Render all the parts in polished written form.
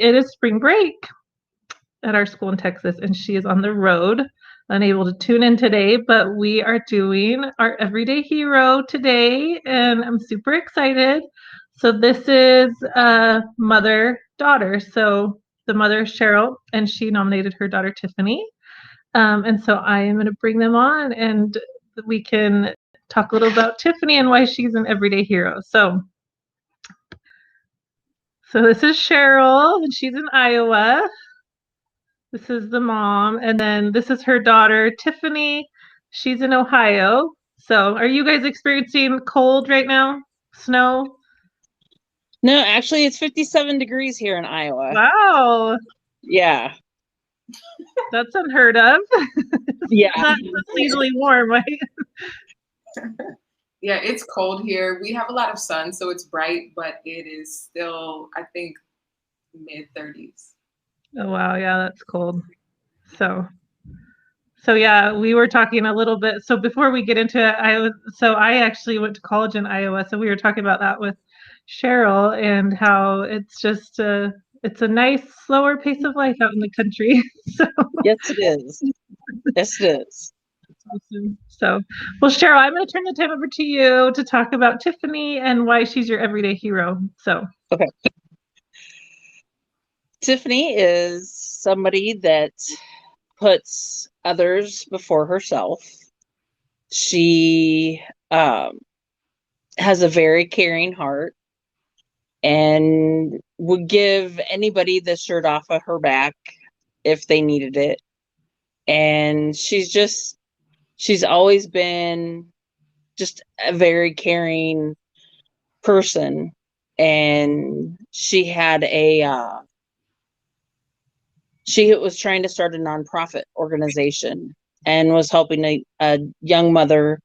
it is spring break at our school in Texas, and she is on the road, unable to tune in today, but we are doing our Everyday Hero today, and I'm super excited. So this is mother-daughter. So the mother is Cheryl, and she nominated her daughter Tiffany. And so I am going to bring them on, and we can talk a little about Tiffany and why she's an everyday hero. So this is Cheryl, and she's in Iowa. This is the mom, and then this is her daughter, Tiffany. She's in Ohio. So are you guys experiencing cold right now? Snow? No, actually, it's 57 degrees here in Iowa. Wow. Yeah. That's unheard of. Yeah. Not seasonally warm, right? Yeah, it's cold here. We have a lot of sun, so it's bright, but it is still, I think, mid-30s. Oh, wow. Yeah, that's cold. So yeah, we were talking a little bit. So before we get into it, I actually went to college in Iowa. So we were talking about that with Cheryl and how it's just it's a nice, slower pace of life out in the country. So yes, it is. Yes, it is. Awesome. So, well, Cheryl, I'm going to turn the time over to you to talk about Tiffany and why she's your everyday hero. So, okay. Tiffany is somebody that puts others before herself. She has a very caring heart and would give anybody the shirt off of her back if they needed it. And she's always been just a very caring person. And she had she was trying to start a nonprofit organization and was helping a young mother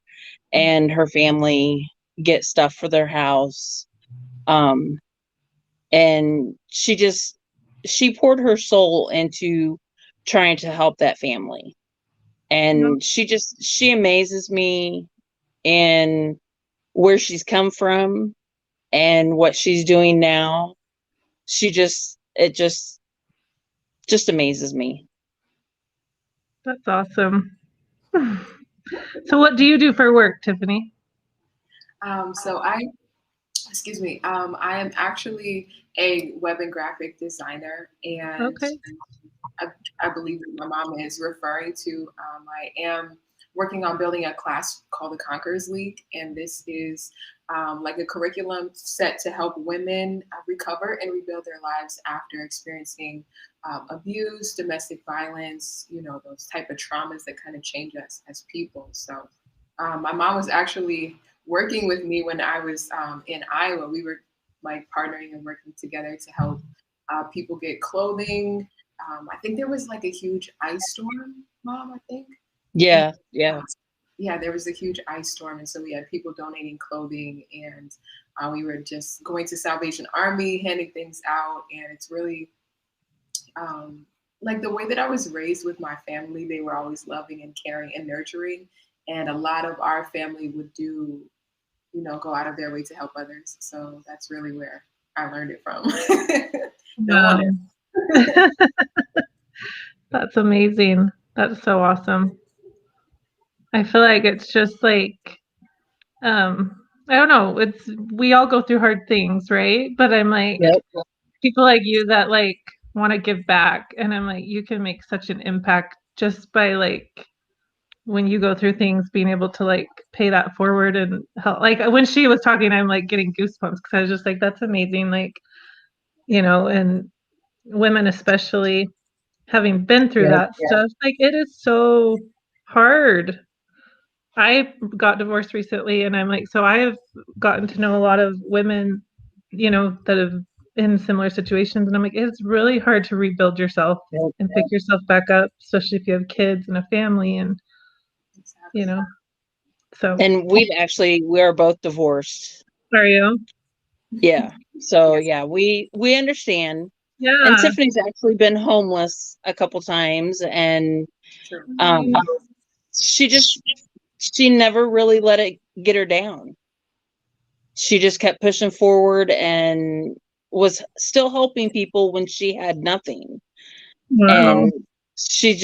and her family get stuff for their house. And she poured her soul into trying to help that family. And she amazes me in where she's come from and what she's doing now. It just amazes me. That's awesome. So what do you do for work, Tiffany? So I am actually a web and graphic designer, and okay. I believe what my mom is referring to. I am working on building a class called the Conquerors League, and this is like a curriculum set to help women recover and rebuild their lives after experiencing abuse, domestic violence, those type of traumas that kind of change us as people. So my mom was actually working with me when I was in Iowa. We were like partnering and working together to help people get clothing. I think there was like a huge ice storm, Mom, I think. Yeah. Yeah, there was a huge ice storm. And so we had people donating clothing, and we were just going to Salvation Army, handing things out. And it's really like the way that I was raised with my family. They were always loving and caring and nurturing. And a lot of our family would go out of their way to help others. So that's really where I learned it from. That's amazing. That's so awesome. I feel like it's just like, I don't know, we all go through hard things, right? But I'm like, people like you that like want to give back. And I'm like, you can make such an impact just by like, when you go through things, being able to like pay that forward and help. Like when she was talking, I'm like getting goosebumps because I was just like, that's amazing. Like, and women, especially having been through that stuff, like it is so hard. I got divorced recently, and I'm like, so I have gotten to know a lot of women, that have in similar situations, and I'm like, it's really hard to rebuild yourself and pick yourself back up, especially if you have kids and a family, and so. And we are both divorced. Are you? Yeah. So yeah, we understand. Yeah. And Tiffany's actually been homeless a couple times, and she never really let it get her down. She just kept pushing forward and was still helping people when she had nothing. Wow. And she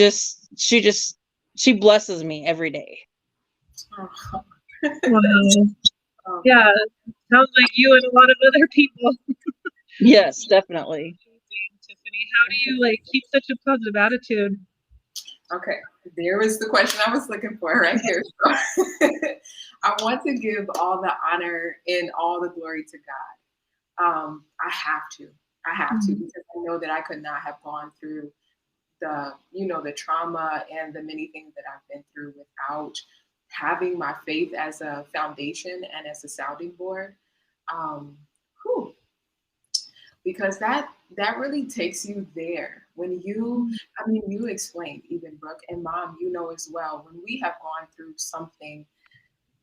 blesses me every day. Oh, Wow. oh, Yeah. Sounds like you and a lot of other people. Yes, definitely. Tiffany, how do you like keep such a positive attitude? okay, there was the question I was looking for right here. So I want to give all the honor and all the glory to God. I have to. I have to Mhm. because I know that I could not have gone through the trauma and the many things that I've been through without having my faith as a foundation and as a sounding board. Um, whew, because that really takes you there when you explained, even Brooke and Mom, as well, when we have gone through something,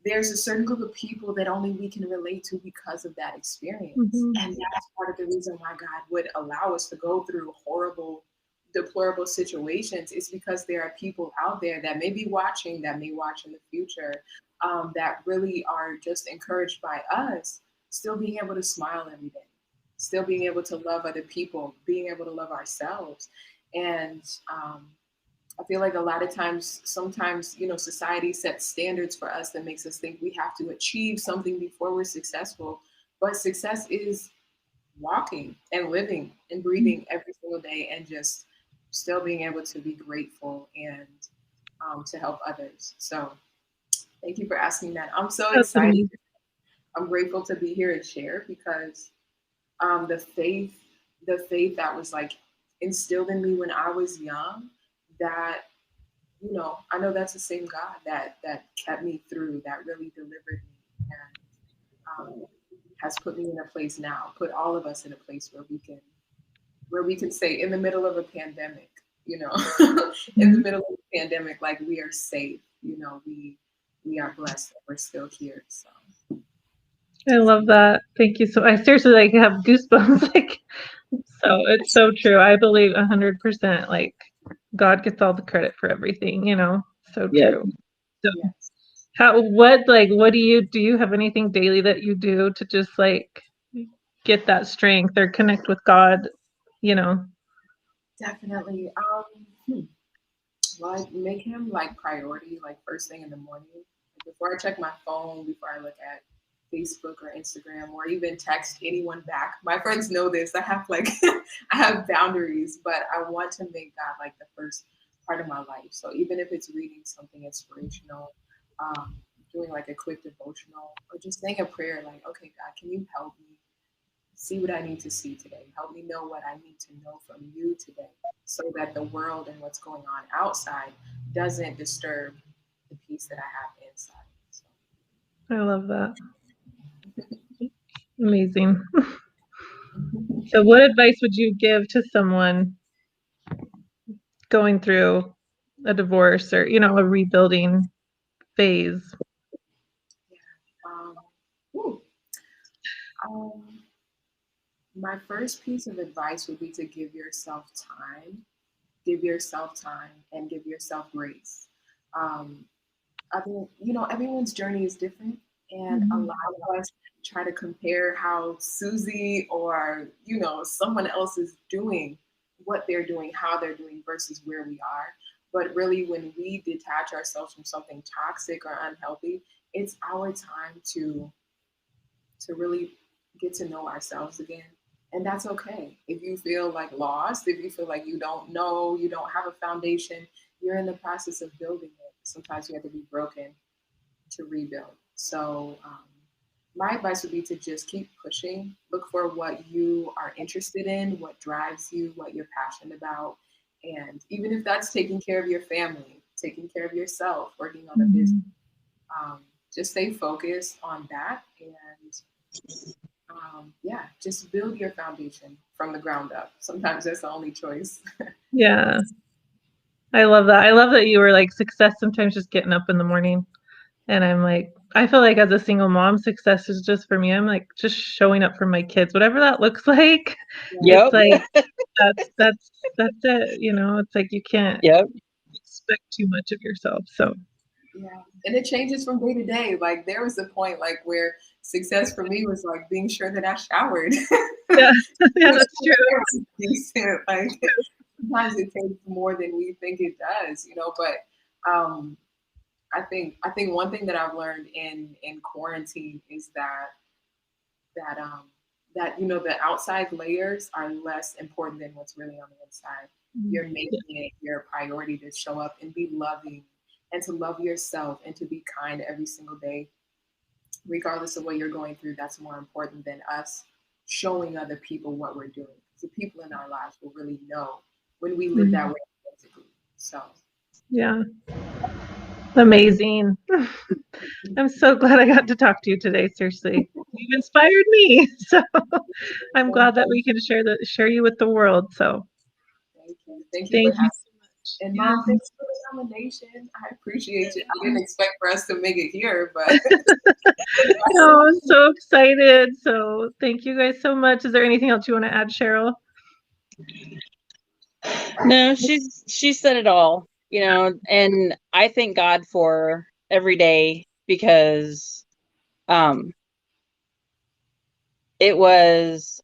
there's a certain group of people that only we can relate to because of that experience. Mhm. And that's part of the reason why God would allow us to go through horrible, deplorable situations, is because there are people out there that may be watching, that may watch in the future, that really are just encouraged by us still being able to smile every day, still being able to love other people, being able to love ourselves. And I feel like a lot of times, sometimes, society sets standards for us that makes us think we have to achieve something before we're successful. But success is walking and living and breathing every single day and just still being able to be grateful and to help others. So thank you for asking that. I'm so That's excited. amazing. I'm grateful to be here and share because the faith that was like instilled in me when I was young, that I know that's the same God that kept me through, that really delivered me, and has put me in a place now, put all of us in a place where we can say, in the middle of a pandemic, in the Mhm. middle of a pandemic, like, we are safe. We are blessed that we're still here. So I love that. Thank you. So I seriously like have goosebumps. Like, so it's so true. I believe 100%. Like, God gets all the credit for everything. So Yep. true. So yes, what do you have anything daily that you do to just like get that strength or connect with God? You know. definitely. Well, I make him like priority, like first thing in the morning. Like before I check my phone, before I look at Facebook or Instagram or even text anyone back. My friends know this. I have like I have boundaries, but I want to make God like the first part of my life. So even if it's reading something inspirational, um, doing like a quick devotional, or just saying a prayer, like, okay, God, can you help me see what I need to see today? Help me know what I need to know from you today, so that the world and what's going on outside doesn't disturb the peace that I have inside. So, I love that. Amazing. So what advice would you give to someone going through a divorce or, a rebuilding phase? yeah. Whew. Um, my first piece of advice would be to give yourself time, and give yourself grace. Um, I think, everyone's journey is different, and a Mhm. lot of us try to compare how Susie or, someone else is doing, what they're doing, how they're doing versus where we are. But really, when we detach ourselves from something toxic or unhealthy, it's our time to really get to know ourselves again. And that's okay. If you feel like lost, if you feel like you don't know, you don't have a foundation, you're in the process of building it. Sometimes you have to be broken to rebuild. So, my advice would be to just keep pushing, look for what you are interested in, what drives you, what you're passionate about. And even if that's taking care of your family, taking care of yourself, working on a business, Mhm. just stay focused on that. And yeah, just build your foundation from the ground up. Sometimes that's the only choice. Yeah. I love that. I love that you were like success sometimes just getting up in the morning. And I'm like, I feel like as a single mom, success is just for me. I'm like just showing up for my kids, whatever that looks like. It's Yep. like that's it. It's like you can't Yep. expect too much of yourself. So Yeah, and it changes from day to day. Like there was a point like where success for me was like being sure that I showered. Yeah, yeah, that's true. Decent. Like sometimes it takes more than we think it does, you know. But I think one thing that I've learned in quarantine is that that you know the outside layers are less important than what's really on the inside. You're making it your priority to show up and be loving and to love yourself and to be kind every single day, regardless of what you're going through. That's more important than us showing other people what we're doing. The people in our lives will really know when we live that way authentically. So yeah, amazing. I'm so glad I got to talk to you today. Seriously, you've inspired me. So I'm glad that we can share you with the world. So thank you thank for you having so me. And Mom, thanks for the nomination. I appreciate you. I didn't expect for us to make it here, but no, I'm so excited. So thank you guys so much. Is there anything else you want to add, Cheryl? No, she said it all, you know, and I thank God for every day because it was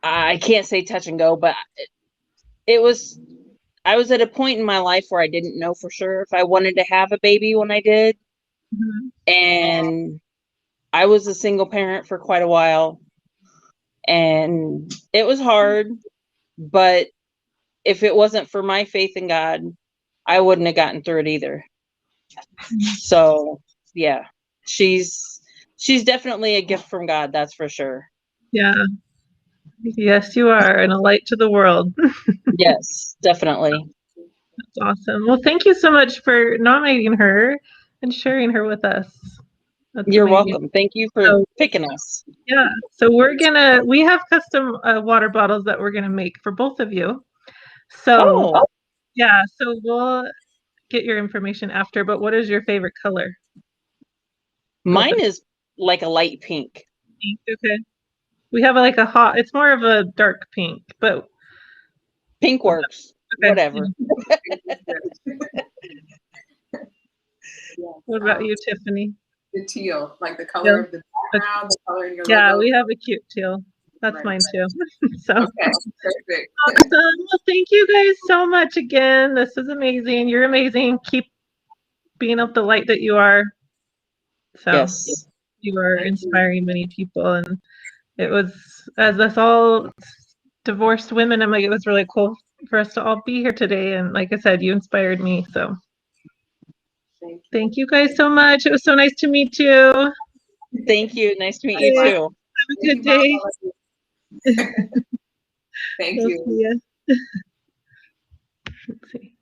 I can't say touch and go, but it was I was at a point in my life where I didn't know for sure if I wanted to have a baby when I did. And I was a single parent for quite a while and it was hard, but if it wasn't for my faith in God, I wouldn't have gotten through it either. So yeah, she's definitely a gift from God, that's for sure. Yeah. Yes, you are, and a light to the world. Yes, definitely. That's awesome. Well, thank you so much for nominating her and sharing her with us. That's You're amazing. welcome. Thank you for picking us. Yeah. So we have custom water bottles that we're gonna make for both of you. So yeah, so we'll get your information after, but what is your favorite color? Mine is like a light pink. Pink, okay. We have like a hot, it's more of a dark pink, but pink works. Okay. Whatever. What about you, Tiffany? The teal, like the color of the background, the color in your logo. Yeah, we have a cute teal. That's mine too. So okay, perfect. Awesome. Well, thank you guys so much again. This is amazing. You're amazing. Keep being up the light that you are. So yes, you are inspiring many people, and it was, as us all divorced women, I'm like, it was really cool for us to all be here today. And like I said, you inspired me. So thank you guys so much. It was so nice to meet you. Thank you. Nice to meet you too. Have a good day. Thank you. Let's see.